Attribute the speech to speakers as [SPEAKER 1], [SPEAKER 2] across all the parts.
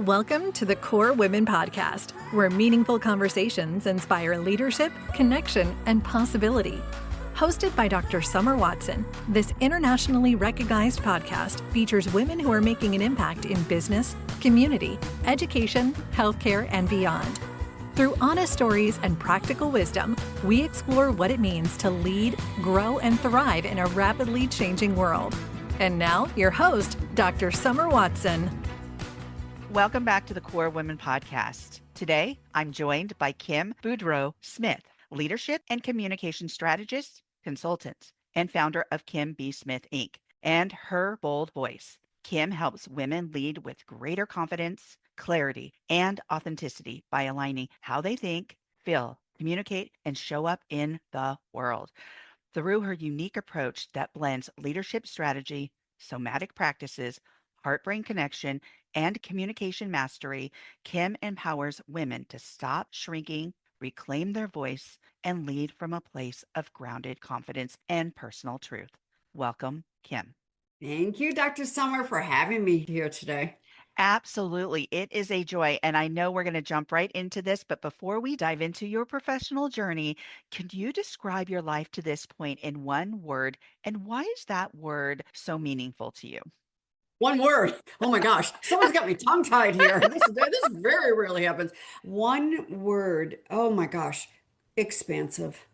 [SPEAKER 1] Welcome to the Core Women Podcast, where meaningful conversations inspire leadership, connection, and possibility. Hosted by Dr. Summer Watson, this internationally recognized podcast features women who are making an impact in business, community, education, healthcare, and beyond. Through honest stories and practical wisdom, we explore what it means to lead, grow, and thrive in a rapidly changing world. And now, your host, Dr. Summer Watson.
[SPEAKER 2] Welcome back to the Core Women Podcast. Today, I'm joined by Kim Boudreau Smith, leadership and communication strategist, consultant, and founder of Kim B. Smith, Inc., and her bold voice. Kim helps women lead with greater confidence, clarity, and authenticity by aligning how they think, feel, communicate, and show up in the world. Through her unique approach that blends leadership strategy, somatic practices, heart-brain connection, and communication mastery, Kim empowers women to stop shrinking, reclaim their voice, and lead from a place of grounded confidence and personal truth. Welcome, Kim.
[SPEAKER 3] Thank you, Dr. Summer, for having me here today.
[SPEAKER 2] Absolutely. It is a joy. And I know we're going to jump right into this, but before we dive into your professional journey, can you describe your life to this point in one word? And why is that word so meaningful to you?
[SPEAKER 3] One word. Oh my gosh. Someone's got me tongue-tied here. This very rarely happens. One word. Oh my gosh. Expansive.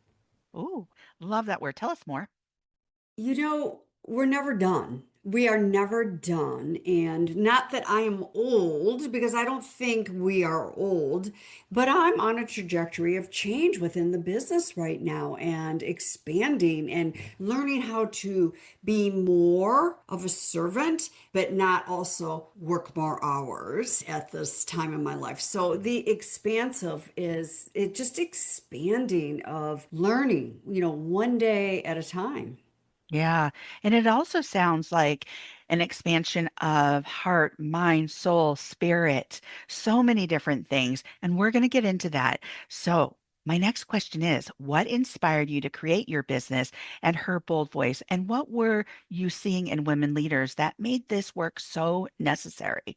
[SPEAKER 2] Ooh, love that word. Tell us more.
[SPEAKER 3] We're never done. We are never done. And not that I am old, because I don't think we are old, but I'm on a trajectory of change within the business right now and expanding and learning how to be more of a servant, but not also work more hours at this time in my life. So the expansive is it just expanding of learning, one day at a time.
[SPEAKER 2] Yeah. And it also sounds like an expansion of heart, mind, soul, spirit, so many different things. And we're going to get into that. So, my next question is, what inspired you to create your business and her bold voice? And what were you seeing in women leaders that made this work so necessary?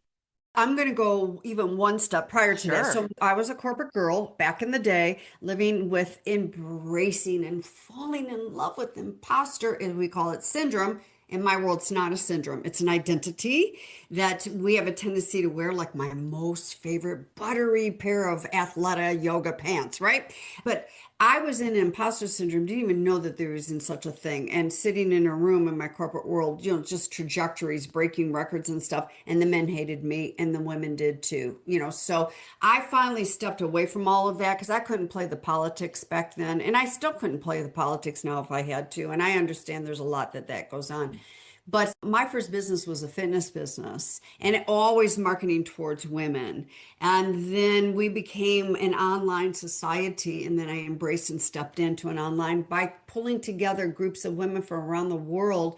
[SPEAKER 3] I'm going to go even one step prior to that.
[SPEAKER 2] Sure.
[SPEAKER 3] So I was a corporate girl back in the day, living with embracing and falling in love with imposter, as we call it, syndrome. In my world, it's not a syndrome. It's an identity that we have a tendency to wear, like my most favorite buttery pair of Athleta yoga pants, right? But I was in imposter syndrome, didn't even know that there was in such a thing. And sitting in a room in my corporate world, just trajectories, breaking records and stuff. And the men hated me and the women did too, So I finally stepped away from all of that because I couldn't play the politics back then. And I still couldn't play the politics now if I had to. And I understand there's a lot that goes on. But my first business was a fitness business and always marketing towards women. And then we became an online society. And then I embraced and stepped into an online by pulling together groups of women from around the world,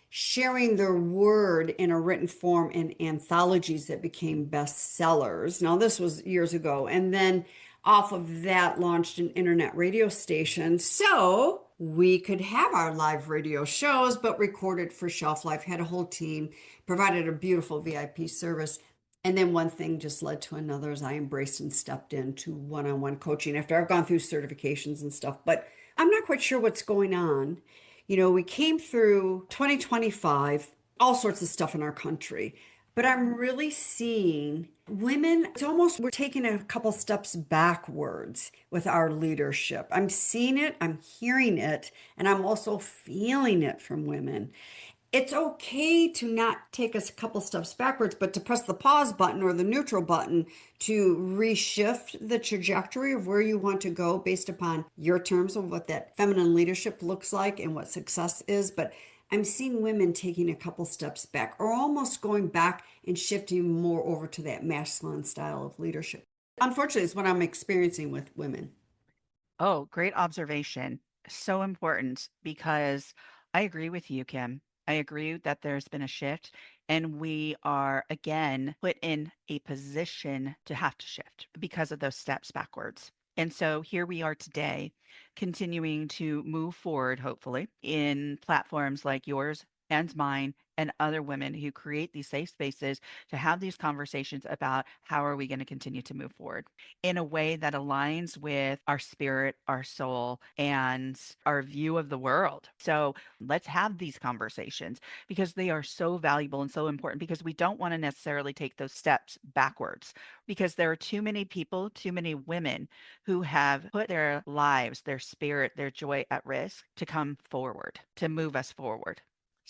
[SPEAKER 3] sharing their word in a written form in anthologies that became bestsellers. Now, this was years ago. And then off of that, launched an internet radio station. So we could have our live radio shows, but recorded for shelf life, had a whole team, provided a beautiful VIP service. And then one thing just led to another as I embraced and stepped into one-on-one coaching after I've gone through certifications and stuff. But I'm not quite sure what's going on. We came through 2025, all sorts of stuff in our country, but I'm really seeing women, it's almost we're taking a couple steps backwards with our leadership. I'm seeing it, I'm hearing it, and I'm also feeling it from women. It's okay to not take us a couple steps backwards, but to press the pause button or the neutral button to reshift the trajectory of where you want to go based upon your terms of what that feminine leadership looks like and what success is. But I'm seeing women taking a couple steps back or almost going back and shifting more over to that masculine style of leadership. Unfortunately, it's what I'm experiencing with women.
[SPEAKER 2] Oh, great observation. So important because I agree with you, Kim. I agree that there's been a shift and we are again put in a position to have to shift because of those steps backwards. And so here we are today, continuing to move forward, hopefully, in platforms like yours and mine and other women who create these safe spaces to have these conversations about how are we going to continue to move forward in a way that aligns with our spirit, our soul, and our view of the world. So let's have these conversations because they are so valuable and so important, because we don't want to necessarily take those steps backwards, because there are too many people, too many women who have put their lives, their spirit, their joy at risk to come forward, to move us forward.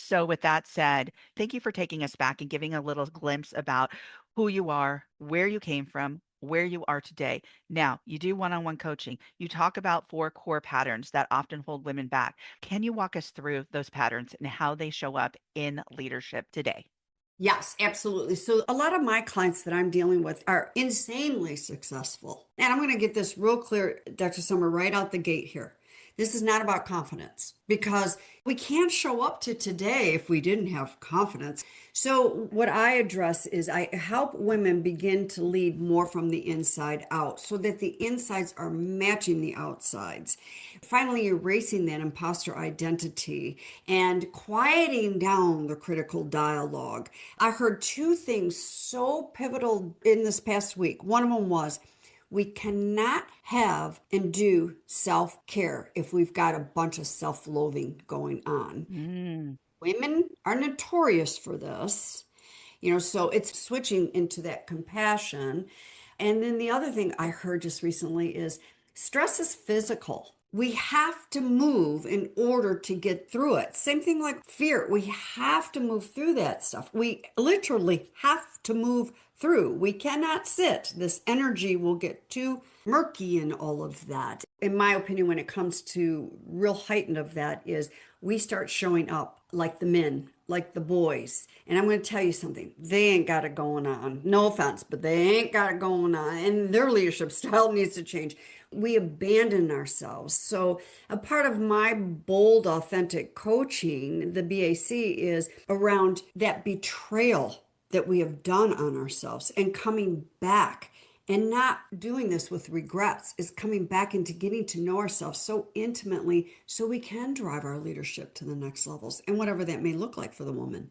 [SPEAKER 2] So, with that said, thank you for taking us back and giving a little glimpse about who you are, where you came from, where you are today. Now, you do one on one coaching. You talk about 4 core patterns that often hold women back. Can you walk us through those patterns and how they show up in leadership today?
[SPEAKER 3] Yes, absolutely. So, a lot of my clients that I'm dealing with are insanely successful. And I'm going to get this real clear, Dr. Summer, right out the gate here. This is not about confidence because we can't show up to today if we didn't have confidence. So, what I address is I help women begin to lead more from the inside out so that the insides are matching the outsides. Finally, erasing that imposter identity and quieting down the critical dialogue. I heard 2 things so pivotal in this past week. One of them was, we cannot have and do self care if we've got a bunch of self loathing going on.
[SPEAKER 2] Mm,
[SPEAKER 3] Women are notorious for this, so it's switching into that compassion. And then the other thing I heard just recently is stress is physical. We have to move in order to get through it. Same thing like fear. We have to move through that stuff. We literally have to move through. We cannot sit. This energy will get too murky in all of that. In my opinion, when it comes to real heightened of that is we start showing up like the men, like the boys. And I'm going to tell you something. They ain't got it going on. No offense, but they ain't got it going on. And their leadership style needs to change. We abandon ourselves. So, a part of my bold, authentic coaching, the BAC, is around that betrayal that we have done on ourselves and coming back and not doing this with regrets, is coming back into getting to know ourselves so intimately so we can drive our leadership to the next levels and whatever that may look like for the woman.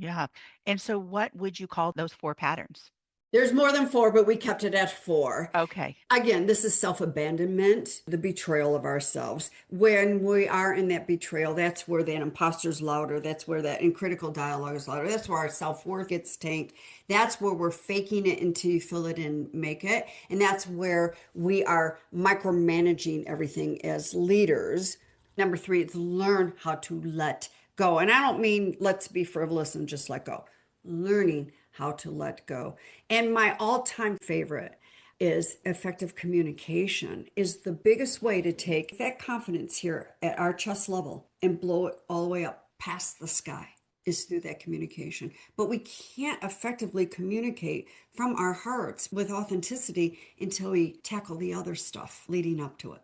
[SPEAKER 2] yeah. And so, what would you call those 4 patterns?
[SPEAKER 3] There's more than 4, but we kept it at 4.
[SPEAKER 2] Okay.
[SPEAKER 3] Again, this is self abandonment, the betrayal of ourselves. When we are in that betrayal, that's where that imposter's louder. That's where that in critical dialogue is louder. That's where our self worth gets tanked. That's where we're faking it until you fill it in, make it. And that's where we are micromanaging everything as leaders. Number 3, it's learn how to let go. And I don't mean let's be frivolous and just let go. Learning how to let go. And my all-time favorite is effective communication is the biggest way to take that confidence here at our chest level and blow it all the way up past the sky is through that communication. But we can't effectively communicate from our hearts with authenticity until we tackle the other stuff leading up to it.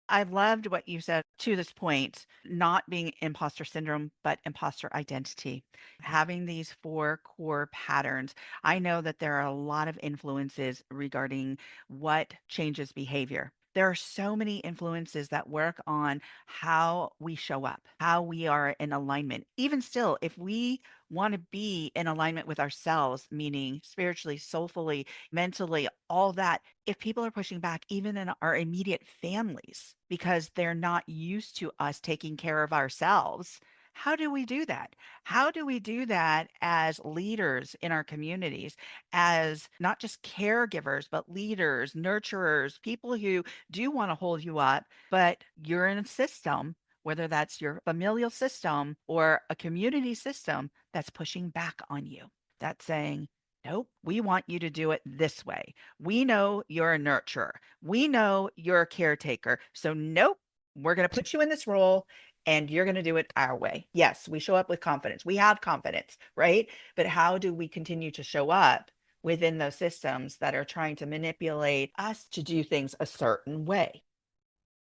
[SPEAKER 2] I loved what you said to this point, not being imposter syndrome, but imposter identity. Having these 4 core patterns. I know that there are a lot of influences regarding what changes behavior. There are so many influences that work on how we show up, how we are in alignment. Even still, if we want to be in alignment with ourselves, meaning spiritually, soulfully, mentally, all that, if people are pushing back, even in our immediate families, because they're not used to us taking care of ourselves, how do we do that? How do we do that as leaders in our communities, as not just caregivers, but leaders, nurturers, people who do want to hold you up, but you're in a system, whether that's your familial system or a community system that's pushing back on you, that's saying, nope, we want you to do it this way. We know you're a nurturer. We know you're a caretaker. So, nope, we're going to put you in this role and you're going to do it our way. Yes, we show up with confidence. We have confidence, right? But how do we continue to show up within those systems that are trying to manipulate us to do things a certain way?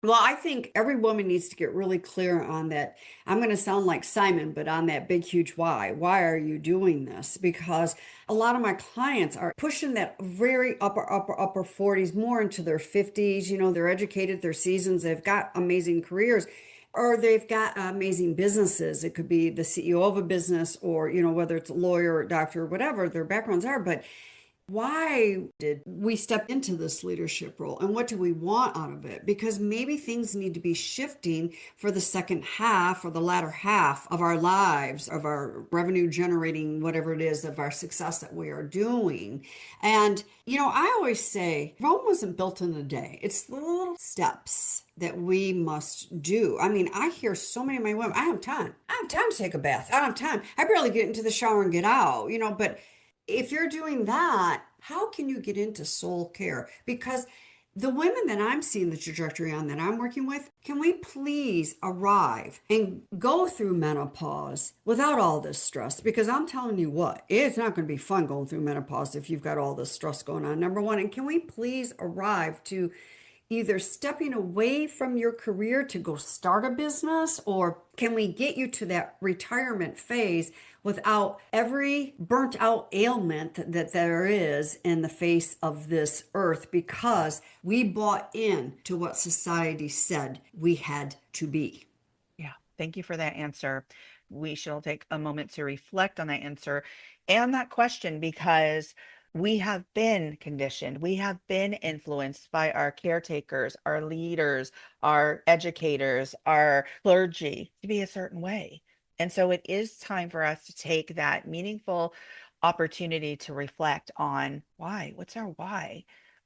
[SPEAKER 3] Well, I think every woman needs to get really clear on that. I'm going to sound like Simon, but on that big, huge why. Why are you doing this? Because a lot of my clients are pushing that very upper 40s more into their 50s. They're educated, they're seasons, they've got amazing careers, or they've got amazing businesses. It could be the CEO of a business, or, whether it's a lawyer or doctor or whatever their backgrounds are. But why did we step into this leadership role, and what do we want out of it? Because maybe things need to be shifting for the second half or the latter half of our lives, of our revenue generating, whatever it is, of our success that we are doing. And, I always say Rome wasn't built in a day. It's the little steps that we must do. I mean, I hear so many of my women, I don't have time. I don't have time to take a bath. I don't have time. I barely get into the shower and get out, but if you're doing that, how can you get into soul care? Because the women that I'm seeing the trajectory on, that I'm working with, can we please arrive and go through menopause without all this stress? Because I'm telling you what, it's not going to be fun going through menopause if you've got all this stress going on, number one. And can we please arrive to either stepping away from your career to go start a business, or can we get you to that retirement phase without every burnt out ailment that there is in the face of this earth, because we bought in to what society said we had to be?
[SPEAKER 2] Yeah, thank you for that answer. We shall take a moment to reflect on that answer and that question, because we have been conditioned, we have been influenced by our caretakers, our leaders, our educators, our clergy to be a certain way. And so it is time for us to take that meaningful opportunity to reflect on why, what's our why?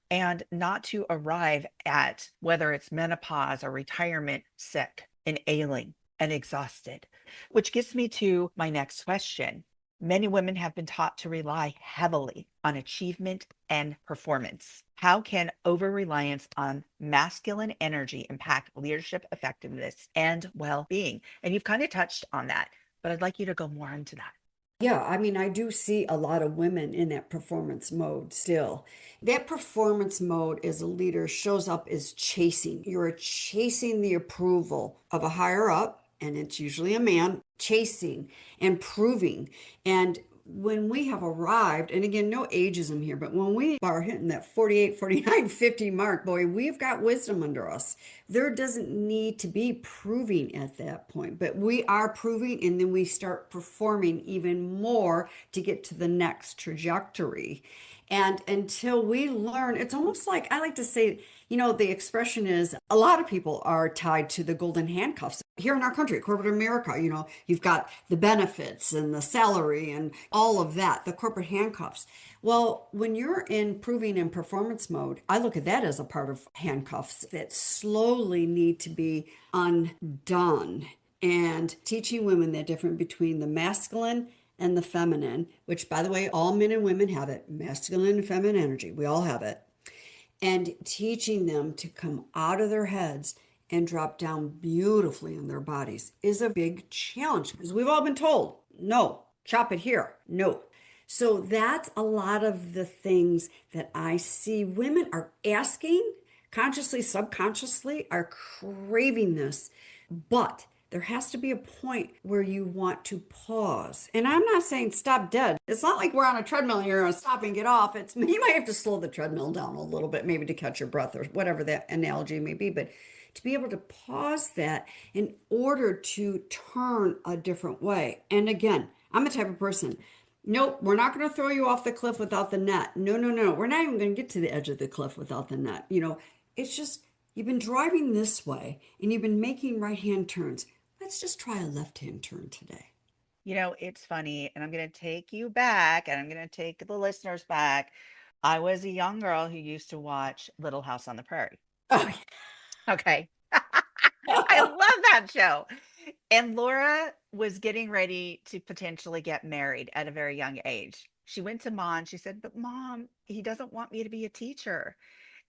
[SPEAKER 2] And not to arrive at whether it's menopause or retirement sick and ailing and exhausted, which gets me to my next question. Many women have been taught to rely heavily on achievement and performance. How can over reliance on masculine energy impact leadership effectiveness and well being? And you've kind of touched on that, but I'd like you to go more into that.
[SPEAKER 3] Yeah, I mean, I do see a lot of women in that performance mode still. That performance mode as a leader shows up as chasing. You're chasing the approval of a higher up, and it's usually a man, chasing and proving. And when we have arrived, and again, no ageism here, but when we are hitting that 48, 49, 50 mark, boy, we've got wisdom under us. There doesn't need to be proving at that point, but we are proving, and then we start performing even more to get to the next trajectory. And until we learn, it's almost like, I like to say, the expression is, a lot of people are tied to the golden handcuffs. Here in our country, corporate America, you've got the benefits and the salary and all of that, the corporate handcuffs. Well, when you're in proving and performance mode, I look at that as a part of handcuffs that slowly need to be undone. And teaching women the difference between the masculine and the feminine, which, by the way, all men and women have it, masculine and feminine energy. We all have it. And teaching them to come out of their heads and drop down beautifully in their bodies is a big challenge, because we've all been told, no, chop it here, no. So that's a lot of the things that I see women are asking, consciously, subconsciously, are craving this. But there has to be a point where you want to pause. And I'm not saying stop dead. It's not like we're on a treadmill and you're going to stop and get off. It's, you might have to slow the treadmill down a little bit, maybe to catch your breath or whatever that analogy may be. But to be able to pause that in order to turn a different way. And again, I'm the type of person, nope, we're not going to throw you off the cliff without the net. No, no, no. We're not even going to get to the edge of the cliff without the net. It's just, you've been driving this way and you've been making right-hand turns. Let's just try a left-hand turn today.
[SPEAKER 2] It's funny, and I'm going to take you back, and I'm going to take the listeners back. I was a young girl who used to watch Little House on the Prairie.
[SPEAKER 3] Oh,
[SPEAKER 2] Okay. I love that show. And Laura was getting ready to potentially get married at a very young age. She went to mom. She said, "But mom, he doesn't want me to be a teacher."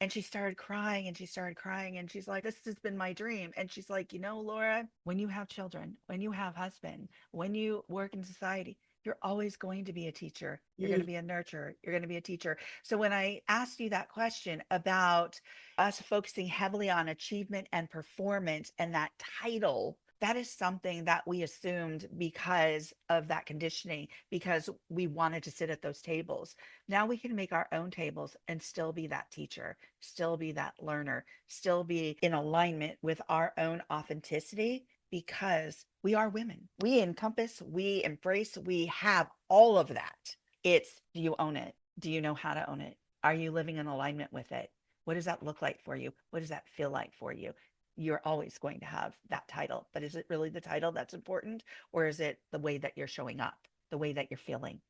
[SPEAKER 2] And she started crying and she started crying. And she's like, "This has been my dream." And she's like, Laura, when you have children, when you have husband, when you work in society, you're always going to be a teacher. You're going to be a nurturer. You're going to be a teacher. So when I asked you that question about us focusing heavily on achievement and performance and that title That is something that we assumed because of that conditioning, because we wanted to sit at those tables. Now we can make our own tables and still be that teacher, still be that learner, still be in alignment with our own authenticity because we are women. We encompass, we embrace, we have all of that. It's, do you own it? Do you know how to own it? Are you living in alignment with it? What does that look like for you? What does that feel like for you? You're always going to have that title, but is it really the title that's important? Or is it the way that you're showing up, the way that you're feeling?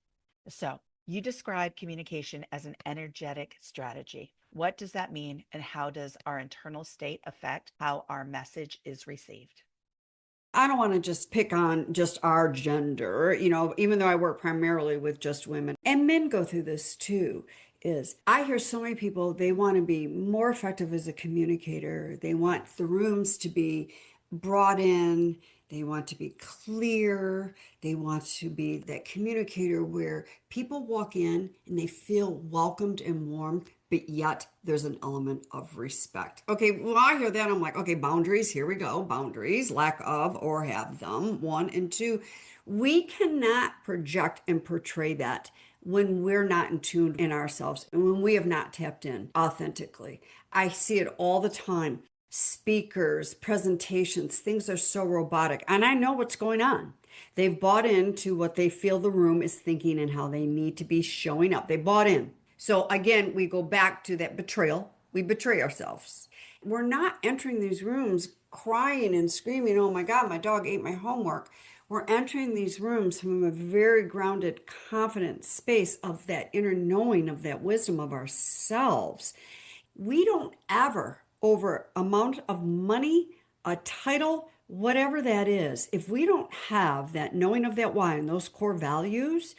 [SPEAKER 2] So you describe communication as an energetic strategy. What does that mean? And how does our internal state affect how our message is received?
[SPEAKER 3] I don't want to just pick on just our gender, even though I work primarily with just women, and men go through this too. Is I hear so many people, they want to be more effective as a communicator. They want the rooms to be brought in. They want to be clear. They want to be that communicator where people walk in and they feel welcomed and warm, but yet there's an element of respect. Okay, well, I hear that. I'm like, okay, boundaries, here we go. Boundaries, lack of or have them, one. And two, we cannot project and portray that when we're not in tune in ourselves and when we have not tapped in authentically. I see it all the time. Speakers, presentations, things are so robotic. And I know what's going on. They've bought into what they feel the room is thinking and how they need to be showing up. They bought in. So again, we go back to that betrayal. We betray ourselves. We're not entering these rooms crying and screaming, oh my God, my dog ate my homework. We're entering these rooms from a very grounded, confident space of that inner knowing of that wisdom of ourselves. We don't ever, over amount of money, a title, whatever that is, if we don't have that knowing of that why and those core values,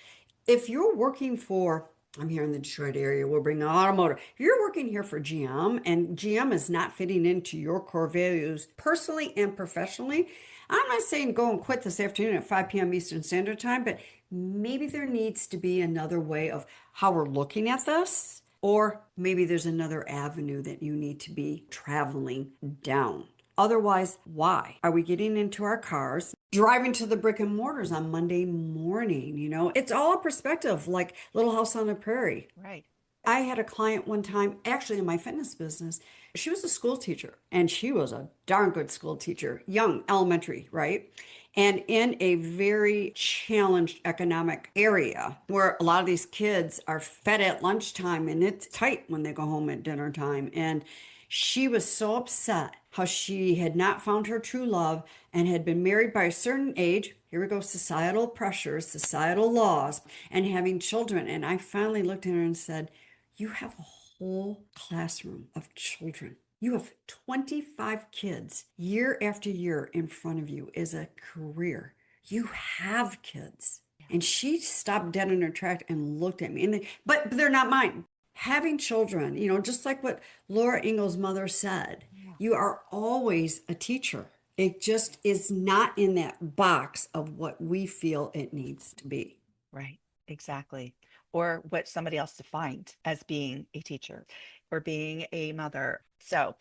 [SPEAKER 3] if you're working for, I'm here in the Detroit area, we'll bring automotive. If you're working here for GM and GM is not fitting into your core values personally and professionally, I'm not saying go and quit this afternoon at 5 p.m. Eastern Standard Time, but maybe there needs to be another way of how we're looking at this. Or maybe there's another avenue that you need to be traveling down. Otherwise, why are we getting into our cars, driving to the brick and mortars on Monday morning? It's all a perspective, like Little House on the Prairie.
[SPEAKER 2] Right.
[SPEAKER 3] I had a client one time, actually in my fitness business. She was a school teacher and she was a darn good school teacher, young elementary, right? And in a very challenged economic area where a lot of these kids are fed at lunchtime and it's tight when they go home at dinner time. And she was so upset how she had not found her true love and had been married by a certain age. Here we go, societal pressures, societal laws, and having children. And I finally looked at her and said, you have a whole classroom of children. You have 25 kids year after year in front of you as a career. You have kids. And she stopped dead in her track and looked at me. But they're not mine. Having children, just like what Laura Ingalls' mother said, you are always a teacher. It just is not in that box of what we feel it needs to be.
[SPEAKER 2] Right, exactly. Or what somebody else defined as being a teacher or being a mother. So,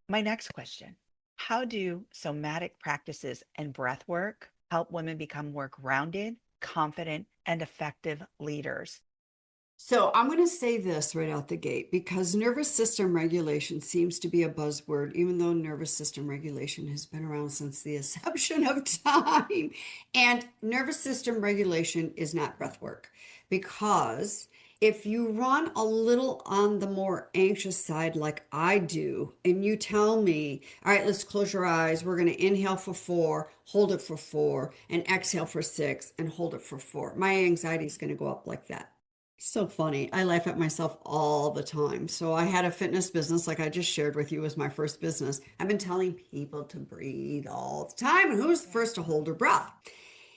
[SPEAKER 2] my next question, how do somatic practices and breath work help women become more grounded, confident, and effective leaders?
[SPEAKER 3] So I'm going to say this right out the gate because nervous system regulation seems to be a buzzword, even though nervous system regulation has been around since the inception of time. And nervous system regulation is not breath work because if you run a little on the more anxious side like I do, and you tell me, all right, let's close your eyes. We're going to inhale for 4, hold it for 4, and exhale for 6, and hold it for 4. My anxiety is going to go up like that. So funny. I laugh at myself all the time. So I had a fitness business, like I just shared with you, was my first business. I've been telling people to breathe all the time. And who's first to hold their breath?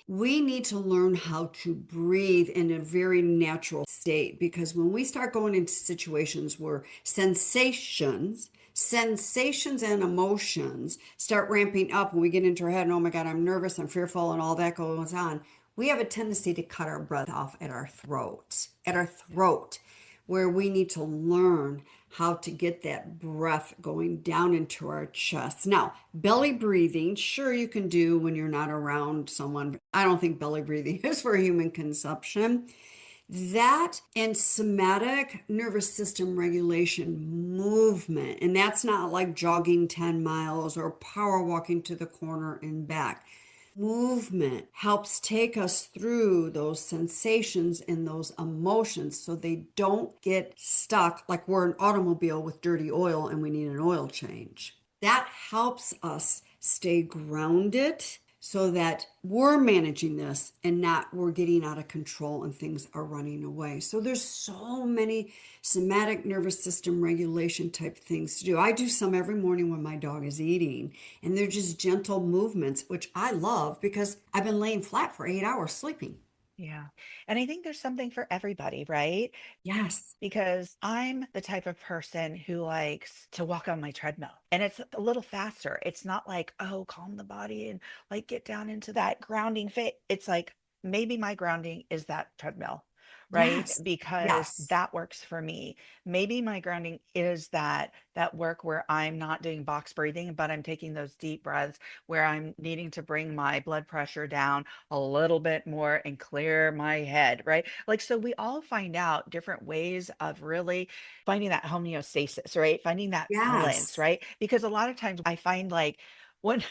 [SPEAKER 3] We need to learn how to breathe in a very natural state because when we start going into situations where sensations and emotions start ramping up and we get into our head and oh my God, I'm nervous, I'm fearful, and all that goes on, we have a tendency to cut our breath off at our throat. where we need to learn how to get that breath going down into our chest. Now, belly breathing, sure you can do when you're not around someone. I don't think belly breathing is for human consumption. That and somatic nervous system regulation movement. And that's not like jogging 10 miles or power walking to the corner and back. Movement helps take us through those sensations and those emotions so they don't get stuck like we're an automobile with dirty oil and we need an oil change. That helps us stay grounded so that we're managing this and not we're getting out of control and things are running away. So there's so many somatic nervous system regulation type things to do. I do some every morning when my dog is eating, and they're just gentle movements, which I love because I've been laying flat for 8 hours sleeping.
[SPEAKER 2] Yeah. And I think there's something for everybody, right?
[SPEAKER 3] Yes.
[SPEAKER 2] Because I'm the type of person who likes to walk on my treadmill and it's a little faster. It's not like, oh, calm the body and like get down into that grounding fit. It's like maybe my grounding is that treadmill, right?
[SPEAKER 3] Yes.
[SPEAKER 2] Because
[SPEAKER 3] Yes.
[SPEAKER 2] that works for me. Maybe my grounding is that work where I'm not doing box breathing, but I'm taking those deep breaths where I'm needing to bring my blood pressure down a little bit more and clear my head, right? Like, so we all find out different ways of really finding that homeostasis, right? Finding that balance,
[SPEAKER 3] Yes.
[SPEAKER 2] right? Because a lot of times I find like when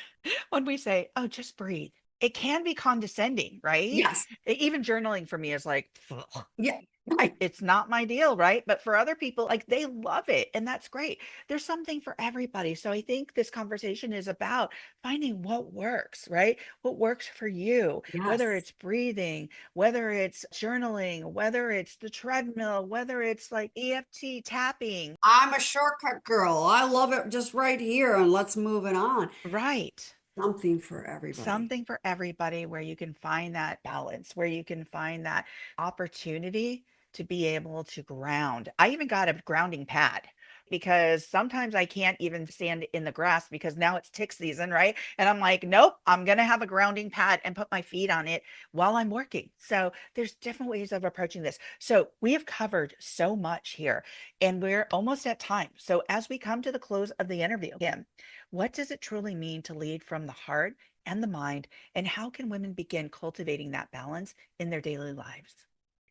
[SPEAKER 2] when we say, "Oh, just breathe," it can be condescending, right?
[SPEAKER 3] Yes.
[SPEAKER 2] Even journaling for me is like, "Ugh,
[SPEAKER 3] Yeah. Right.
[SPEAKER 2] it's not my deal," right? But for other people, like they love it, and that's great. There's something for everybody. So I think this conversation is about finding what works, right? What works for you, whether
[SPEAKER 3] Yes.
[SPEAKER 2] it's breathing, whether it's journaling, whether it's the treadmill, whether it's like EFT tapping,
[SPEAKER 3] I'm a shortcut girl. I love it just right here, and let's move it on.
[SPEAKER 2] right?
[SPEAKER 3] Something for everybody.
[SPEAKER 2] Something for everybody where you can find that balance, where you can find that opportunity to be able to ground. I even got a grounding pad because sometimes I can't even stand in the grass because now it's tick season, right? And I'm like, nope, I'm going to have a grounding pad and put my feet on it while I'm working. So there's different ways of approaching this. So we have covered so much here and we're almost at time. So as we come to the close of the interview, Kim, what does it truly mean to lead from the heart and the mind? And how can women begin cultivating that balance in their daily lives?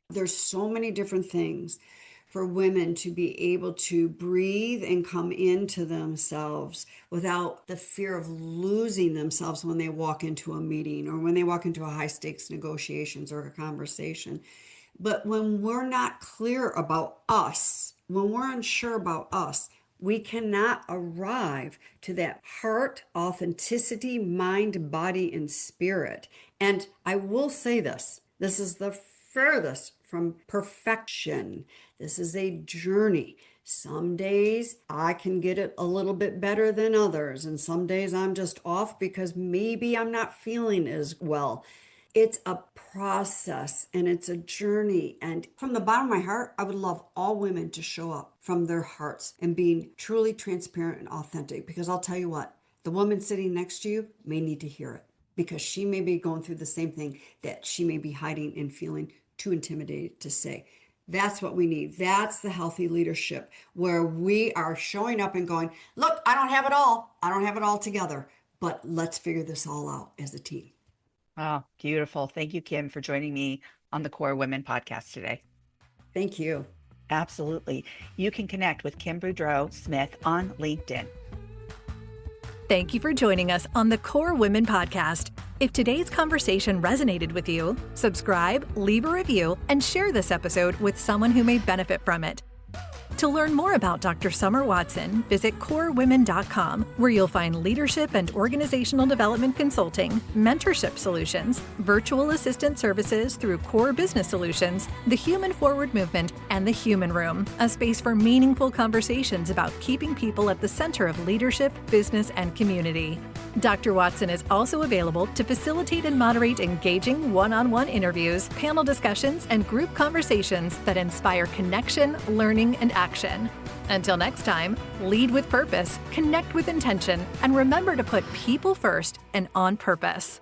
[SPEAKER 3] There's so many different things for women to be able to breathe and come into themselves without the fear of losing themselves when they walk into a meeting or when they walk into a high stakes negotiations or a conversation. But when we're not clear about us, when we're unsure about us, we cannot arrive to that heart, authenticity, mind, body, and spirit. And I will say this is the furthest from perfection. This is a journey. Some days I can get it a little bit better than others, and some days I'm just off because maybe I'm not feeling as well. It's a process and it's a journey. And from the bottom of my heart, I would love all women to show up from their hearts and being truly transparent and authentic. Because I'll tell you what, the woman sitting next to you may need to hear it because she may be going through the same thing that she may be hiding and feeling too intimidated to say. That's what we need. That's the healthy leadership where we are showing up and going, look, I don't have it all. I don't have it all together, but let's figure this all out as a team.
[SPEAKER 2] Oh, beautiful. Thank you, Kim, for joining me on the Core Women podcast today.
[SPEAKER 3] Thank you.
[SPEAKER 2] Absolutely. You can connect with Kim Boudreau Smith on LinkedIn.
[SPEAKER 1] Thank you for joining us on the Core Women podcast. If today's conversation resonated with you, subscribe, leave a review, and share this episode with someone who may benefit from it. To learn more about Dr. Summer Watson, visit corewomen.com, where you'll find leadership and organizational development consulting, mentorship solutions, virtual assistant services through Core Business Solutions, the Human Forward Movement, and the Human Room, a space for meaningful conversations about keeping people at the center of leadership, business, and community. Dr. Watson is also available to facilitate and moderate engaging one-on-one interviews, panel discussions, and group conversations that inspire connection, learning, and action. Until next time, lead with purpose, connect with intention, and remember to put people first and on purpose.